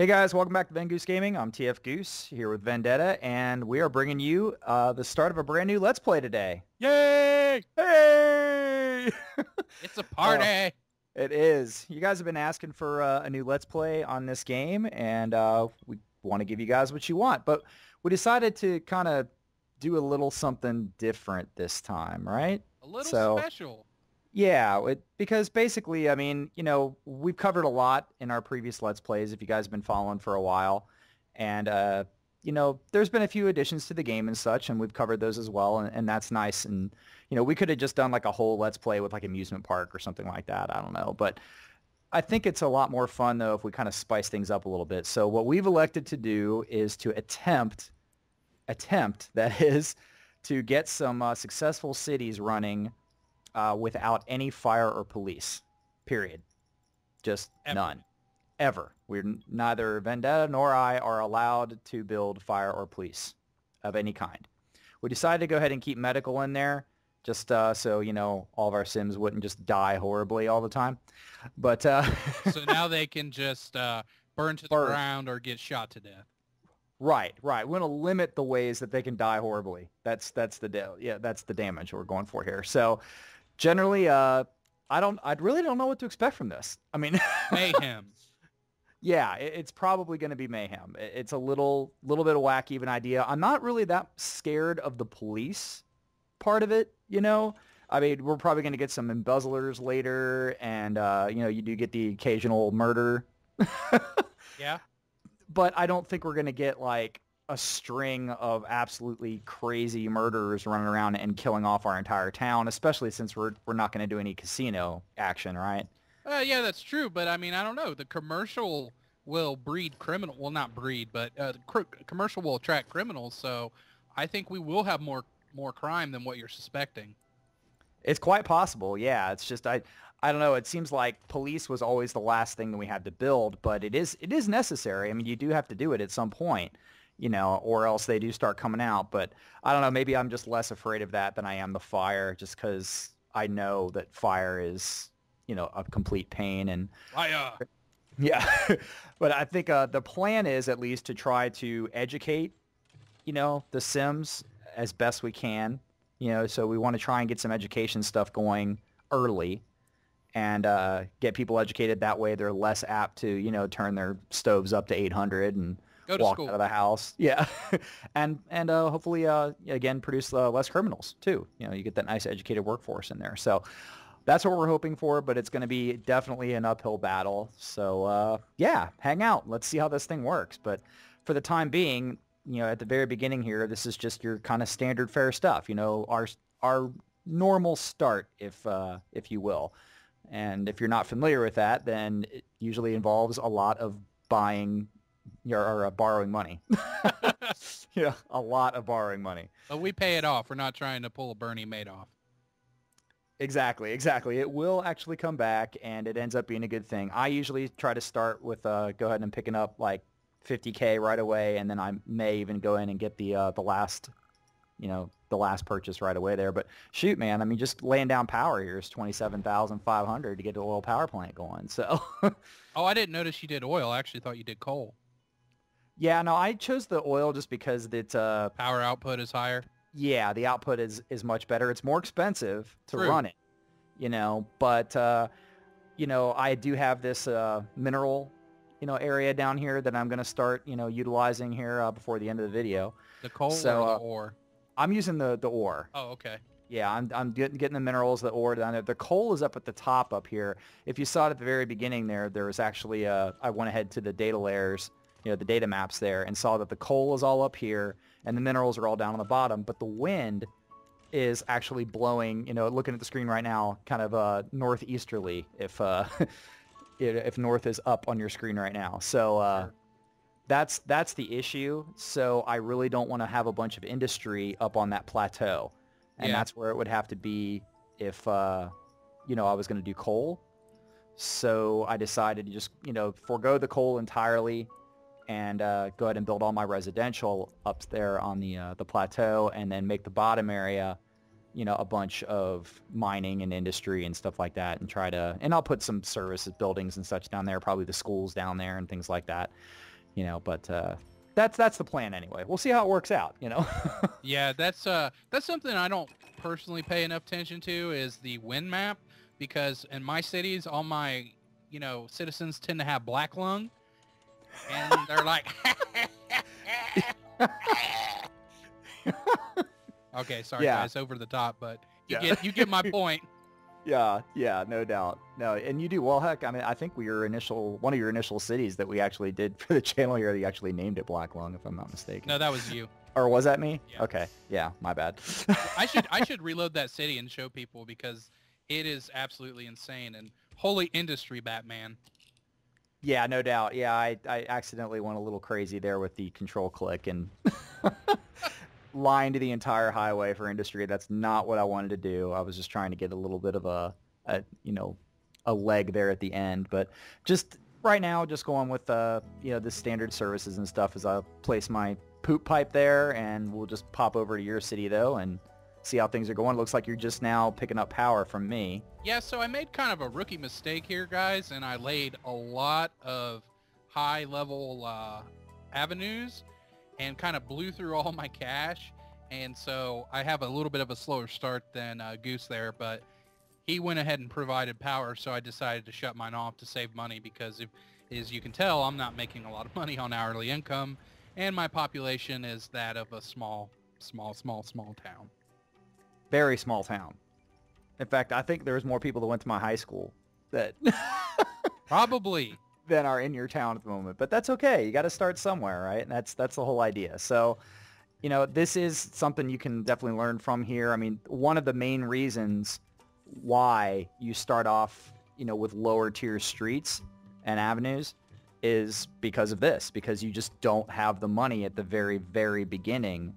Hey guys, welcome back to TFGoose Gaming. I'm TFGoose here with Vendetta, and we are bringing you the start of a brand new Let's Play today. Yay! Hey! It's a party! It is. You guys have been asking for a new Let's Play on this game, and we want to give you guys what you want. But we decided to kind of do a little something different this time, right? A little So special. yeah, because basically, I mean, we've covered a lot in our previous Let's Plays if you guys have been following for a while. And, there's been a few additions to the game and such, and we've covered those as well, and that's nice. And, we could have just done like a whole Let's Play with like amusement park or something like that. I don't know. But I think it's a lot more fun, though, if we kind of spice things up a little bit. So what we've elected to do is to attempt, that is, to get some successful cities running without any fire or police, period. Just Ever. none. Ever. Neither Vendetta nor I are allowed to build fire or police of any kind. We decided to go ahead and keep medical in there just so, all of our Sims wouldn't just die horribly all the time. But So now they can just burn to the Burn. ground or get shot to death. Right. We want to limit the ways that they can die horribly. That's the damage we're going for here. So generally, I really don't know what to expect from this. I mean, Mayhem. yeah, it's probably going to be mayhem. It's a little bit of wacky of an idea. I'm not really that scared of the police part of it. I mean, we're probably going to get some embezzlers later, and you do get the occasional murder. Yeah. But I don't think we're going to get like a string of absolutely crazy murderers running around and killing off our entire town, especially since we're not going to do any casino action, right? Yeah, that's true. But I mean, I don't know. The commercial will breed criminal. Well, not breed, but commercial will attract criminals. So I think we will have more crime than what you're suspecting. It's quite possible, yeah. It's just I don't know. It seems like police was always the last thing that we had to build, but it is necessary. I mean, you do have to do it at some point, or else they do start coming out. But I don't know. Maybe I'm just less afraid of that than I am the fire, just because I know that fire is, a complete pain. And Fire. yeah, but I think the plan is at least to try to educate, the Sims as best we can. So we want to try and get some education stuff going early and get people educated. That way they're less apt to, turn their stoves up to 800 and Go to walk school. out of the house. Yeah. and hopefully, again, produce less criminals too. You get that nice educated workforce in there. So that's what we're hoping for, but it's going to be definitely an uphill battle. So yeah, hang out. Let's see how this thing works. But for the time being, at the very beginning here, this is just your kind of standard fare stuff, our normal start, if you will. And if you're not familiar with that, then it usually involves a lot of buying or borrowing money. Yeah, a lot of borrowing money. But we pay it off. We're not trying to pull a Bernie Madoff. Exactly. It will actually come back, and it ends up being a good thing. I usually try to start with go ahead and picking up like 50K right away, and then I may even go in and get the last purchase right away there. But shoot, man, I mean, just laying down power here is 27,500 to get the oil power plant going. So Oh, I didn't notice you did oil. I actually thought you did coal. yeah, no, I chose the oil just because it's Power output is higher. yeah, the output is much better. It's more expensive to True. run it, but I do have this mineral area down here that I'm going to start, utilizing here before the end of the video. The coal So, or the ore? I'm using the ore. Oh, okay. Yeah, I'm getting the minerals, the ore down there. The coal is up at the top up here. If you saw it at the very beginning there was actually, I went ahead to the data layers, the data maps there, and saw that the coal is all up here and the minerals are all down on the bottom, but the wind is actually blowing, looking at the screen right now, kind of northeasterly if if north is up on your screen right now. So Sure. that's the issue. So I really don't want to have a bunch of industry up on that plateau. And Yeah. that's where it would have to be if, I was going to do coal. So I decided to just, forego the coal entirely and go ahead and build all my residential up there on the plateau, and then make the bottom area, a bunch of mining and industry and stuff like that, and and I'll put some services buildings and such down there, probably the schools down there and things like that. But that's the plan anyway. We'll see how it works out. Yeah, that's something I don't personally pay enough attention to is the wind map, because in my cities, all my citizens tend to have black lung, and they're like, okay, sorry guys, over the top, but you get my point. Yeah, no doubt. No, and you do well. Heck, I mean, I think one of your initial cities that we actually did for the channel here, you actually named it Black Lung, if I'm not mistaken. No, that was you. Or was that me? Yeah. Okay, yeah, my bad. I should reload that city and show people, because it is absolutely insane, and holy industry, Batman. Yeah, no doubt. Yeah, I accidentally went a little crazy there with the control click and lined the entire highway for industry. That's not what I wanted to do. I was just trying to get a little bit of a leg there at the end. But just right now, just going with the standard services and stuff as I place my poop pipe there, and we'll just pop over to your city though and see how things are going. It looks like you're just now picking up power from me. Yeah, so I made kind of a rookie mistake here, guys, and I laid a lot of high-level avenues and kind of blew through all my cash, and so I have a little bit of a slower start than Goose there, but he went ahead and provided power, so I decided to shut mine off to save money, because as you can tell, I'm not making a lot of money on hourly income, and my population is that of a small town. Very small town. In fact, I think there's more people that went to my high school that probably than are in your town at the moment. But that's okay. You got to start somewhere, right? And that's the whole idea. So, this is something you can definitely learn from here. I mean, one of the main reasons why you start off, with lower tier streets and avenues is because of this, because you just don't have the money at the very, very beginning,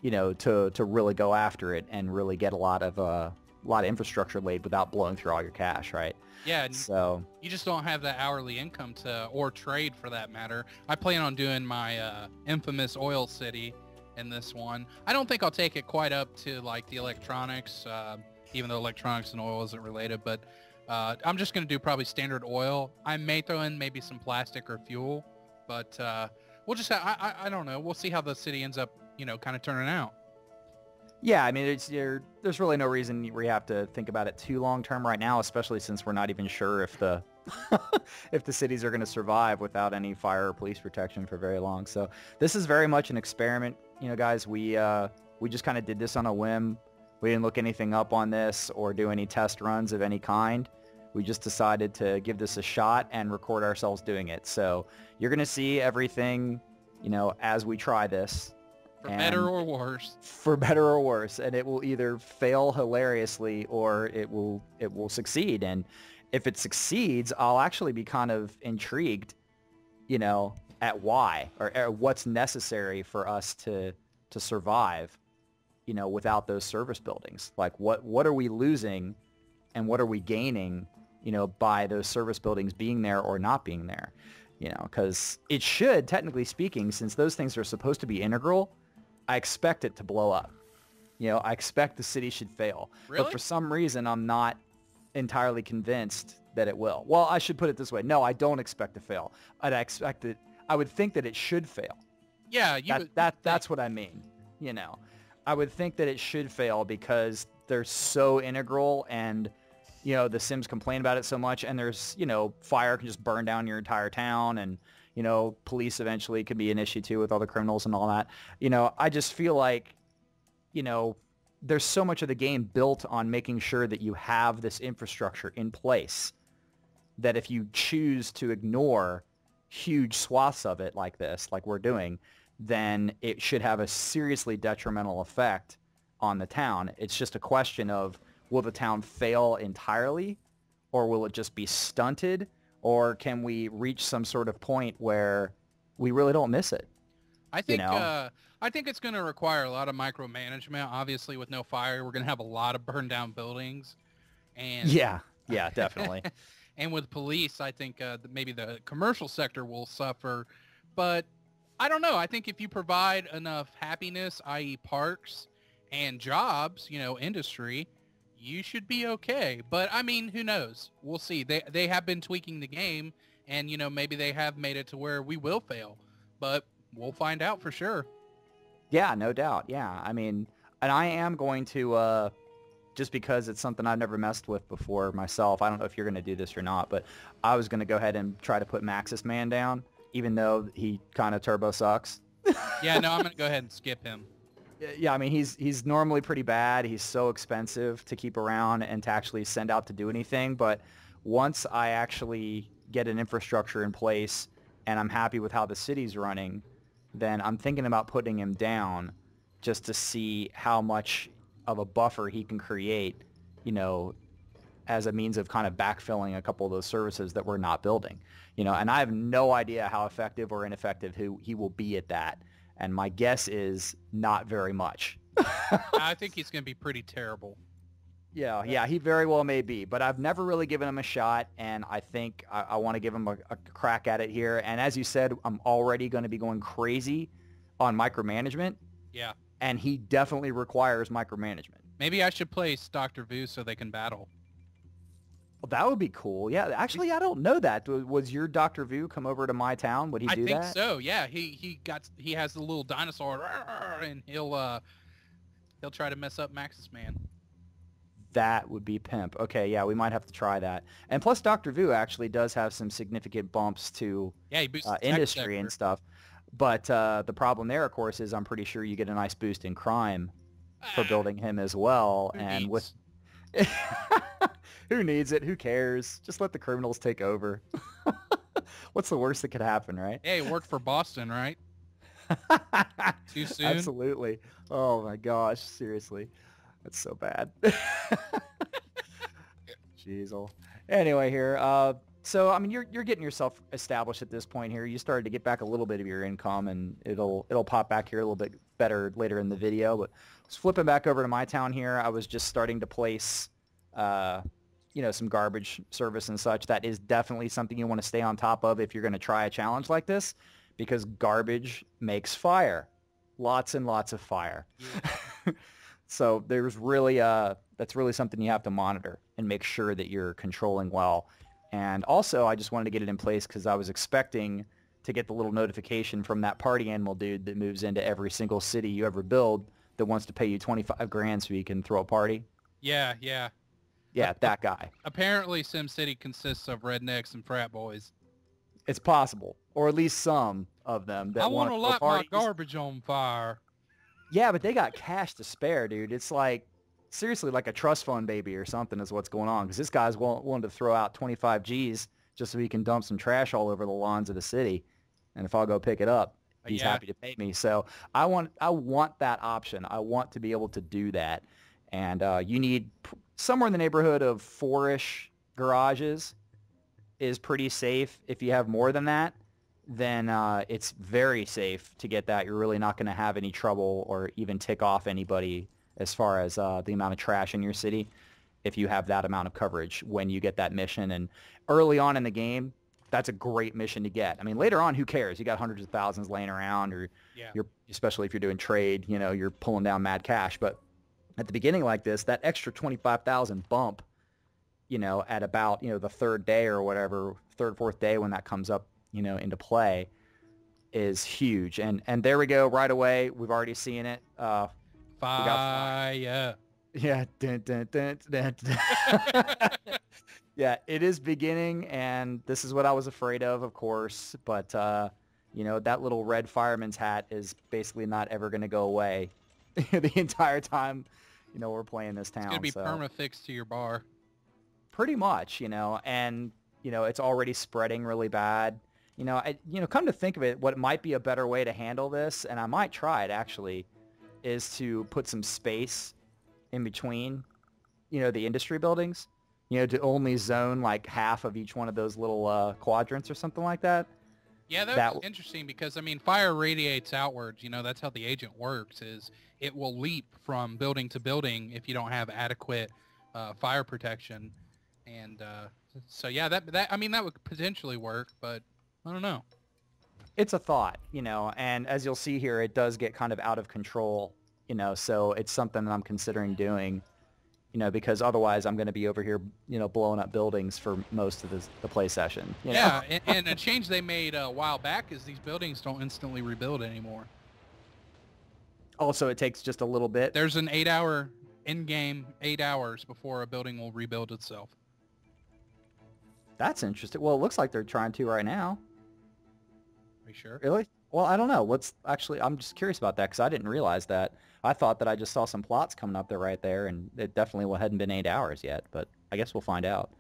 to really go after it and really get a lot of infrastructure laid without blowing through all your cash, right? Yeah, so you just don't have the hourly income or trade for that matter. I plan on doing my infamous oil city in this one. I don't think I'll take it quite up to like the electronics, even though electronics and oil isn't related, but I'm just going to do probably standard oil. I may throw in maybe some plastic or fuel, but we'll just I don't know. We'll see how the city ends up, kind of turning out. Yeah, I mean, there's really no reason we have to think about it too long term right now, especially since we're not even sure if the if the cities are going to survive without any fire or police protection for very long. So this is very much an experiment, guys. We just kind of did this on a whim. We didn't look anything up on this or do any test runs of any kind. We just decided to give this a shot and record ourselves doing it. So you're going to see everything, as we try this. For better or worse. For better or worse. And it will either fail hilariously or it will succeed. And if it succeeds, I'll actually be kind of intrigued, at why or what's necessary for us to survive, without those service buildings. Like what are we losing and what are we gaining, by those service buildings being there or not being there, because it should, technically speaking, since those things are supposed to be integral, I expect it to blow up. I expect the city should fail. Really? But for some reason, I'm not entirely convinced that it will. Well, I should put it this way. No, I don't expect to fail. I would think that it should fail. Yeah, that's what I mean. I would think that it should fail because they're so integral, and the Sims complain about it so much, and there's fire can just burn down your entire town, and police eventually could be an issue too with all the criminals and all that. I just feel like, there's so much of the game built on making sure that you have this infrastructure in place that if you choose to ignore huge swaths of it like this, like we're doing, then it should have a seriously detrimental effect on the town. It's just a question of, will the town fail entirely, or will it just be stunted? Or can we reach some sort of point where we really don't miss it? I think it's going to require a lot of micromanagement. Obviously, with no fire, we're going to have a lot of burned down buildings. And yeah, definitely. And with police, I think maybe the commercial sector will suffer. But I don't know. I think if you provide enough happiness, i.e. parks, and jobs, industry, you should be okay. But I mean, who knows? We'll see. They have been tweaking the game, and maybe they have made it to where we will fail. but we'll find out for sure. Yeah, no doubt. Yeah, I mean, and I am going to, just because it's something I've never messed with before myself. I don't know if you're going to do this or not, but I was going to go ahead and try to put Maxis Man down, even though he kind of turbo sucks. Yeah, no, I'm going to go ahead and skip him. Yeah, I mean, he's normally pretty bad. He's so expensive to keep around and to actually send out to do anything. But once I actually get an infrastructure in place and I'm happy with how the city's running, then I'm thinking about putting him down just to see how much of a buffer he can create, you know, as a means of kind of backfilling a couple of those services that we're not building, you know, and I have no idea how effective or ineffective he will be at that. And my guess is not very much. I think he's going to be pretty terrible. Yeah, he very well may be, but I've never really given him a shot, and I think I want to give him a crack at it here. And as you said, I'm already going to be going crazy on micromanagement. Yeah. And he definitely requires micromanagement. Maybe I should place Dr. Vu so they can battle. Well, that would be cool. Yeah, actually, I don't know that. Was your Dr. Vu come over to my town? Would he do that? I think so. Yeah, he has the little dinosaur, and he'll try to mess up Maxis Man. That would be pimp. Okay, yeah, we might have to try that. And plus, Dr. Vu actually does have some significant bumps to he boosts industry and stuff. But the problem there, of course, is I'm pretty sure you get a nice boost in crime for building him as well. And with who needs it? Who cares? Just let the criminals take over. What's the worst that could happen, right? Hey, it worked for Boston, right? Too soon? Absolutely. Oh my gosh, seriously. That's so bad. Jeez. Anyway, here. So I mean, you're getting yourself established at this point here. You started to get back a little bit of your income, and it'll pop back here a little bit better later in the video. But I was flipping back over to my town here. I was just starting to place, you know, some garbage service and such. That is definitely something you want to stay on top of if you're going to try a challenge like this, because garbage makes fire, lots and lots of fire. Yeah. So there's really that's really something you have to monitor and make sure that you're controlling well. And also, I just wanted to get it in place because I was expecting to get the little notification from that party animal dude that moves into every single city you ever build that wants to pay you 25 grand so you can throw a party. Yeah. Yeah, that guy. Apparently, SimCity consists of rednecks and frat boys. It's possible, or at least some of them that want to light my garbage on fire. Yeah, but they got cash to spare, dude. It's like, seriously, like a trust fund baby or something is what's going on. Because this guy's willing to throw out 25 G's just so he can dump some trash all over the lawns of the city. And if I'll go pick it up, he's happy to pay me. So I want that option. I want to be able to do that. And you need somewhere in the neighborhood of 4-ish garages is pretty safe. If you have more than that, then it's very safe to get that. You're really not going to have any trouble or even tick off anybody as far as the amount of trash in your city if you have that amount of coverage when you get that mission. And early on in the game, that's a great mission to get. I mean, later on, who cares? You got hundreds of thousands laying around, or you're, especially if you're doing trade, you know, you're pulling down mad cash. But at the beginning like this, that extra 25,000 bump, you know, at about, you know, the third day or whatever, third, fourth day when that comes up, you know, into play is huge. And there we go right away. We've already seen it. Fire. Yeah. Dun, dun, dun, dun, dun. Yeah, it is beginning, and this is what I was afraid of course. But, you know, that little red fireman's hat is basically not ever going to go away the entire time, you know, we're playing this town. It's going to be perma-fixed to your bar. Pretty much, you know, and, you know, it's already spreading really bad. You know, come to think of it, what might be a better way to handle this, and I might try it actually, is to put some space in between, you know, the industry buildings, you know, to only zone like half of each one of those little quadrants or something like that. Yeah, that's interesting because, I mean, fire radiates outwards. You know, that's how the agent works, is it will leap from building to building if you don't have adequate fire protection. And so, yeah, that I mean, that would potentially work, but I don't know. It's a thought, you know, and as you'll see here, it does get kind of out of control, you know, so it's something that I'm considering doing. because otherwise I'm going to be over here, blowing up buildings for most of the play session. Yeah, and a change they made a while back is these buildings don't instantly rebuild anymore. Also, it takes just a little bit. There's an 8-hour in-game 8 hours before a building will rebuild itself. That's interesting. Well, it looks like they're trying to right now. Are you sure? Really? Well, I don't know. I'm just curious about that because I didn't realize that. I thought that I just saw some plots coming up there right there, and it definitely hadn't been 8 hours yet, but I guess we'll find out.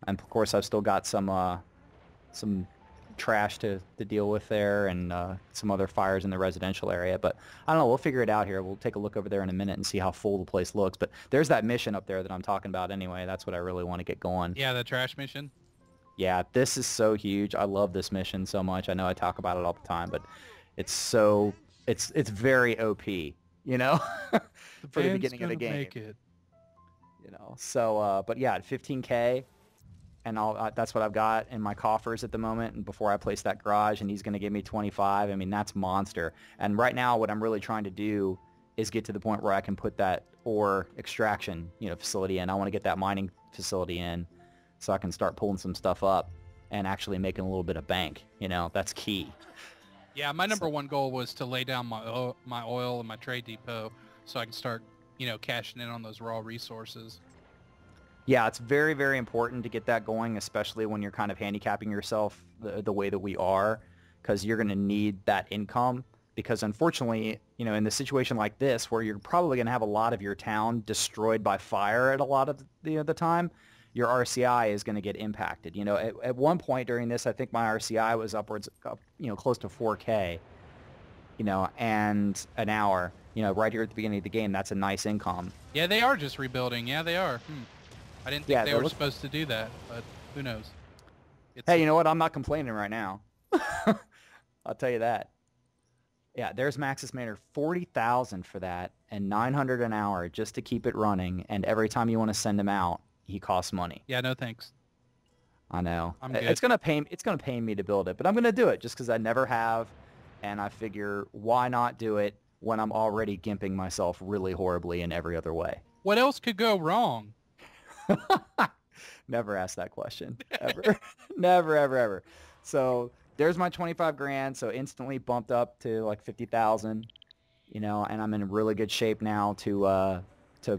And of course, I've still got some trash to deal with there and some other fires in the residential area, but I don't know. We'll figure it out here. We'll take a look over there in a minute and see how full the place looks, but there's that mission up there that I'm talking about anyway. That's what I really want to get going. Yeah, the trash mission. Yeah, this is so huge. I love this mission so much. I know I talk about it all the time, but it's very OP, for the beginning of the game. Make it. So but yeah, 15K, and that's what I've got in my coffers at the moment. And before I place that garage, and he's going to give me 25. I mean, that's monster. And right now, what I'm really trying to do is get to the point where I can put that ore extraction, facility in. I want to get that mining facility in, so I can start pulling some stuff up and actually making a little bit of bank. That's key. Yeah, my number one goal was to lay down my oil and my trade depot so I can start, cashing in on those raw resources. Yeah, it's very, very important to get that going, especially when you're kind of handicapping yourself the way that we are, because you're going to need that income. Because unfortunately, in the situation like this, where you're probably going to have a lot of your town destroyed by fire at a lot of the time, your RCI is going to get impacted. At one point during this, I think my RCI was upwards, close to 4K, and an hour, right here at the beginning of the game. That's a nice income. Yeah, they are just rebuilding. Yeah, they are. I didn't think they were supposed to do that, but who knows? Hey, you know what? I'm not complaining right now. I'll tell you that. Yeah, there's Maxis Manor, 40,000 for that, and 900 an hour just to keep it running. And every time you want to send him out, he costs money. Yeah, no thanks. I know. I'm good. It's gonna pay me to build it, but I'm gonna do it just because I never have, and I figure why not do it when I'm already gimping myself really horribly in every other way. What else could go wrong? Never ask that question. Ever. Never, ever, ever. So there's my 25 grand. So instantly bumped up to like 50,000, and I'm in really good shape now to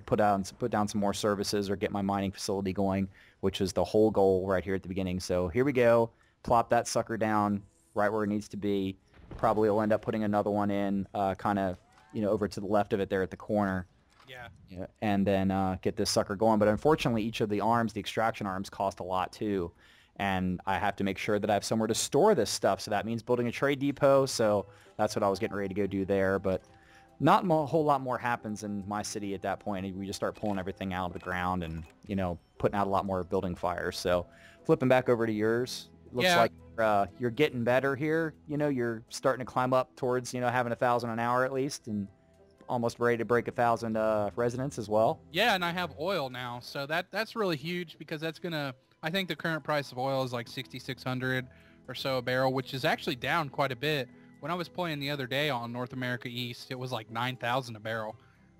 put down some more services or get my mining facility going, which is the whole goal right here at the beginning. So here we go. Plop that sucker down right where it needs to be. Probably will end up putting another one in kind of, over to the left of it there at the corner. Yeah, and then get this sucker going. But unfortunately, each of the arms, the extraction arms, cost a lot too. And I have to make sure that I have somewhere to store this stuff. So that means building a trade depot. So that's what I was getting ready to go do there. But not a whole lot more happens in my city at that point. We just start pulling everything out of the ground and, putting out a lot more building fires. So flipping back over to yours, looks like you're getting better here. You're starting to climb up towards, having 1,000 an hour at least, and almost ready to break 1,000 residents as well. Yeah, and I have oil now, so that's really huge because that's gonna. I think the current price of oil is like 6,600 or so a barrel, which is actually down quite a bit. When I was playing the other day on North America East, it was like 9,000 a barrel.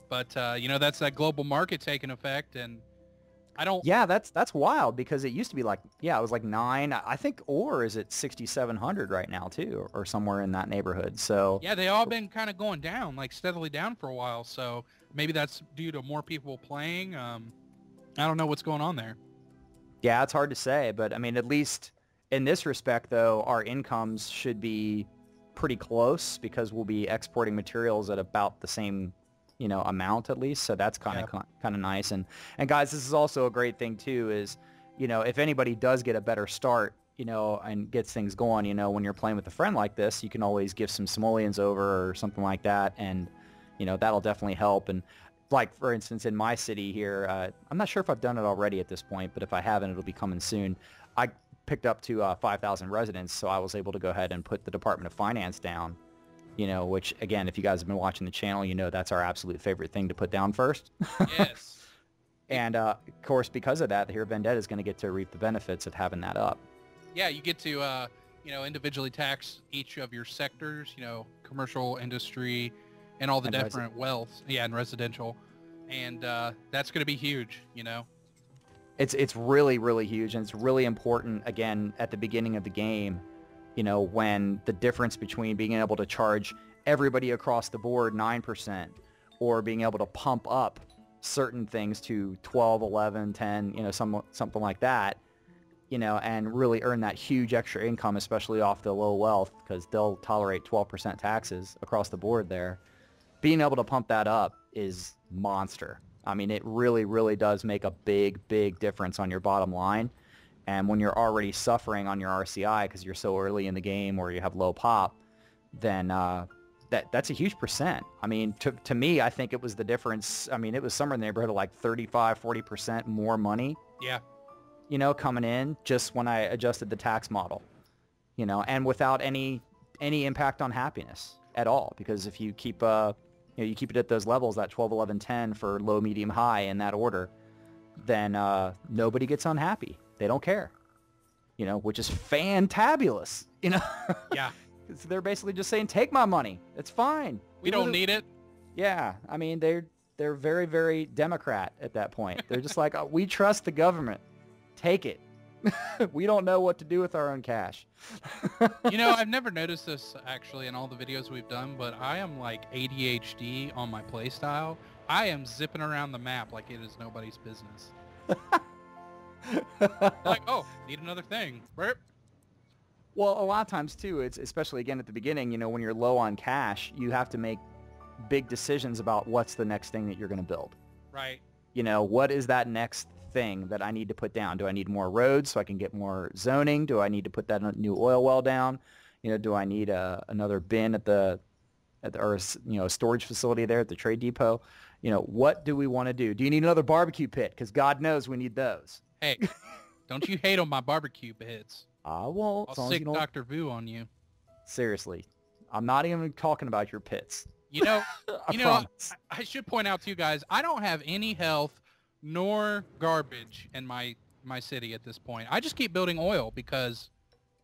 But that's that global market taking effect, and I don't. Yeah, that's wild because it used to be like, it was like 9. I think ore is at 6,700 right now too, or somewhere in that neighborhood. So yeah, they all been kind of going down, like steadily down for a while. So maybe that's due to more people playing. I don't know what's going on there. Yeah, it's hard to say, but I mean, at least in this respect, though, our incomes should be pretty close because we'll be exporting materials at about the same amount at least. So that's kind of nice. And guys, this is also a great thing too, is, if anybody does get a better start, and gets things going, when you're playing with a friend like this, you can always give some simoleons over or something like that. And, that'll definitely help. And like, for instance, in my city here, I'm not sure if I've done it already at this point, but if I haven't, it'll be coming soon. I picked up to 5,000 residents. So I was able to go ahead and put the Department of Finance down, which, again, if you guys have been watching the channel, that's our absolute favorite thing to put down first. Yes. And, of course, because of that, here Vendetta is going to get to reap the benefits of having that up. Yeah, you get to, individually tax each of your sectors, commercial, industry, and all the different wealth. Yeah, and residential. and that's going to be huge, you know? It's really, really huge, and it's really important, again, at the beginning of the game, you know, when the difference between being able to charge everybody across the board 9% or being able to pump up certain things to 12, 11, 10, you know, something like that, you know, and really earn that huge extra income, especially off the low wealth, because they'll tolerate 12% taxes across the board there. Being able to pump that up is monster. I mean, it really, really does make a big, big difference on your bottom line. And when you're already suffering on your RCI because you're so early in the game or you have low pop, then that's a huge percent. I mean, to me, I think it was the difference. I mean, it was somewhere in the neighborhood of like 35, 40% more money. Yeah. You know, coming in just when I adjusted the tax model, you know, and without any impact on happiness at all. Because if you keep you know, you keep it at those levels, that 12, 11, 10 for low, medium, high in that order, then nobody gets unhappy. They don't care, you know, which is fantabulous, you know. Yeah. They're basically just saying, take my money. It's fine. We don't need it. Yeah. I mean, they're very, very Democrat at that point. They're just like, we trust the government. Take it. We don't know what to do with our own cash. You know, I've never noticed this actually in all the videos we've done, but I am like ADHD on my play style. I am zipping around the map like it is nobody's business. Like, oh, need another thing. Burp. Well, a lot of times too, it's especially again at the beginning, you know, when you're low on cash, you have to make big decisions about what's the next thing that you're going to build. Right. You know, what is that next thing that I need to put down? Do I need more roads so I can get more zoning? Do I need to put that new oil well down? You know, do I need another bin at the or you know, a storage facility there at the trade depot? You know, what do we want to do? Do you need another barbecue pit? Because God knows we need those. Hey, don't you hate on my barbecue pits? I won't. I'll sick Dr. Vu on you. Seriously, I'm not even talking about your pits. You know, I should point out to you guys, I don't have any health nor garbage in my city at this point. I just keep building oil because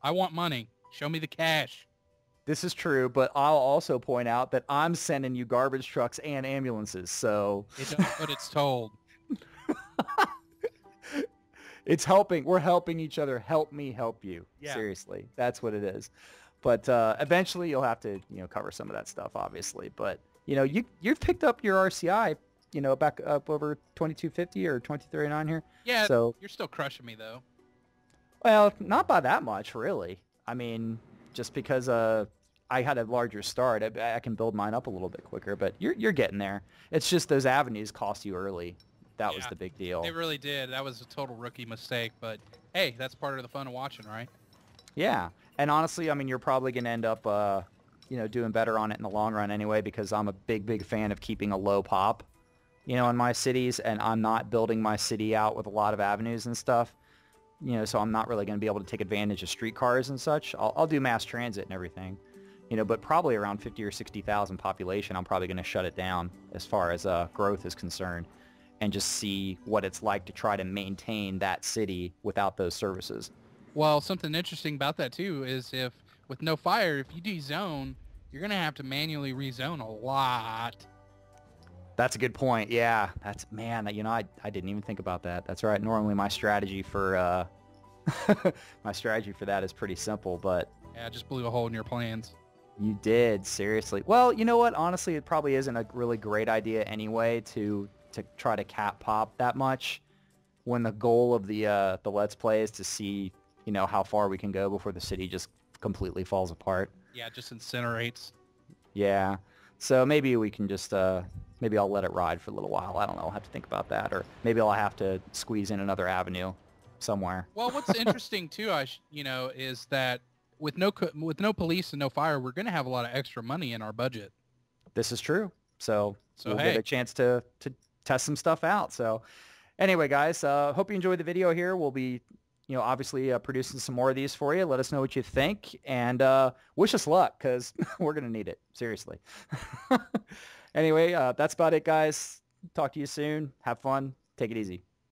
I want money. Show me the cash. This is true, but I'll also point out that I'm sending you garbage trucks and ambulances, so... It does what it's told. It's helping. We're helping each other. Help me help you. Yeah. Seriously. That's what it is. But eventually you'll have to, you know, cover some of that stuff, obviously. But, you know, you've picked up your RCI, you know, back up over 2250 or 2039 here. Yeah, so you're still crushing me, though. Well, not by that much, really. I mean, just because I had a larger start, I can build mine up a little bit quicker. But you're getting there. It's just those avenues cost you early. That was the big deal. It really did. That was a total rookie mistake. But, hey, that's part of the fun of watching, right? Yeah. And honestly, I mean, you're probably going to end up, you know, doing better on it in the long run anyway, because I'm a big, big fan of keeping a low pop, you know, in my cities. And I'm not building my city out with a lot of avenues and stuff, you know, so I'm not really going to be able to take advantage of streetcars and such. I'll do mass transit and everything, you know, but probably around 50 or 60,000 population, I'm probably going to shut it down as far as growth is concerned, and just see what it's like to try to maintain that city without those services. Well, something interesting about that, too, is if with no fire, if you de-zone, you're going to have to manually rezone a lot. That's a good point. Yeah, that's, man, you know, I didn't even think about that. That's right. Normally my strategy for my strategy for that is pretty simple, but yeah, I just blew a hole in your plans. You did, seriously. Well, you know what? Honestly, it probably isn't a really great idea anyway to try to cap pop that much when the goal of the Let's Play is to see, you know, how far we can go before the city just completely falls apart. Yeah, just incinerates. Yeah. So maybe we can just, maybe I'll let it ride for a little while. I don't know. I'll have to think about that. Or maybe I'll have to squeeze in another avenue somewhere. Well, what's interesting too, you know, is that with no police and no fire, we're going to have a lot of extra money in our budget. This is true. So we'll hey, get a chance to test some stuff out. So anyway, guys, hope you enjoyed the video here. We'll be, you know, obviously producing some more of these for you. Let us know what you think, and wish us luck, because we're going to need it. Seriously. Anyway, that's about it, guys. Talk to you soon. Have fun. Take it easy.